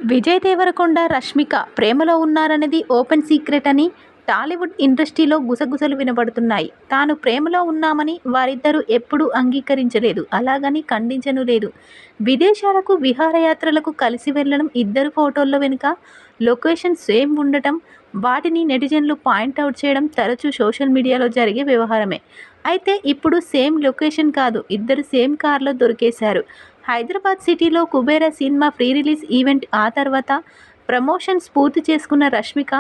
విజయ్ దేవరకొండ, రష్మిక ప్రేమలో ఉన్నారన్నది open secret అని టాలీవుడ్ ఇండస్ట్రీలో గుసగుసలు వినబడుతున్నాయి. తాను ప్రేమలో ఉన్నామని వారిద్దరూ ఎప్పుడూ అంగీకరించలేదు. అలాగని ఖండించనూ లేదు. విదేశాలకు, విహారయాత్రలకు కలిసి వెళ్లడం, ఇద్దరు ఫోటోల్లో వెనుక లొకేషన్ సేమ్ ఉండటం, వాటిని నెటిజన్లు పాయింట్అవుట్ చేయడం తరచూ సోషల్ మీడియాలో జరిగే వ్యవహారమే. అయితే ఇప్పుడు సేమ్ లొకేషన్ కాదు, ఇద్దరు సేమ్ కార్లో దొరికేశారు. హైదరాబాద్ సిటీలో Kubera cinema pre release event, ఆ తర్వాత ప్రమోషన్స్ పూర్తి చేసుకున్న రష్మిక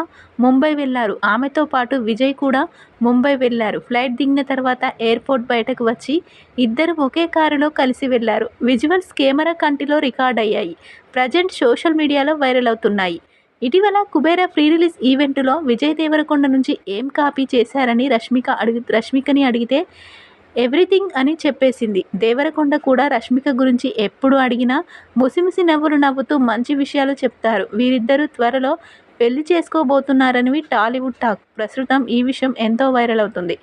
ముంబై వెళ్లారు. ఆమెతో పాటు విజయ్ కూడా ముంబై వెళ్లారు. ఫ్లైట్ దిగిన తర్వాత ఎయిర్పోర్ట్ బయటకు వచ్చి ఇద్దరు ఒకే కారులో కలిసి వెళ్లారు. విజువల్స్ కెమెరా కంటిలో రికార్డ్ అయ్యాయి. ప్రజెంట్ సోషల్ మీడియాలో వైరల్ అవుతున్నాయి. ఇటీవల కుబేరా ప్రీ రిలీజ్ ఈవెంటులో విజయ్ దేవరకొండ నుంచి ఏం కాపీ చేశారని రష్మికని అడిగితే ఎవ్రీథింగ్ అని చెప్పేసింది. దేవరకొండ కూడా రష్మిక గురించి ఎప్పుడు అడిగినా ముసిముసి నవ్వులు నవ్వుతూ మంచి విషయాలు చెప్తారు. వీరిద్దరూ త్వరలో పెళ్లి చేసుకోబోతున్నారని టాలీవుడ్ టాక్. ప్రస్తుతం ఈ విషయం ఎంతో వైరల్ అవుతుంది.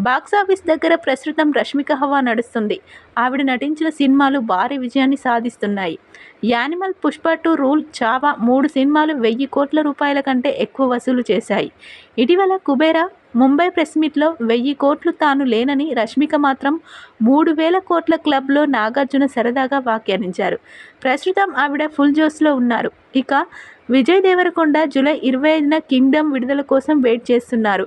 బాక్సాఫీస్ దగ్గర ప్రస్తుతం రష్మిక హవా నడుస్తుంది. ఆవిడ నటించిన సినిమాలు భారీ విజయాన్ని సాధిస్తున్నాయి. యానిమల్, పుష్ప 2, రూల్, చావా 3 సినిమాలు 1000 కోట్ల రూపాయల కంటే ఎక్కువ వసూలు చేశాయి. ఇటీవల కుబేరా ముంబై ప్రెస్ మీట్లో 1000 కోట్లు తాను లేనని, రష్మిక మాత్రం 3000 కోట్ల క్లబ్లో నాగార్జున సరదాగా వ్యాఖ్యానించారు. ప్రస్తుతం ఆవిడ ఫుల్ జోష్లో ఉన్నారు. ఇక విజయ్ దేవరకొండ జూలై 25న కింగ్డమ్ విడుదల కోసం వెయిట్ చేస్తున్నారు.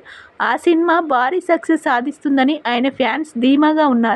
ఆ సినిమా భారీ సక్సెస్ సాధిస్తుందని ఆయన ఫ్యాన్స్ ధీమాగా ఉన్నారు.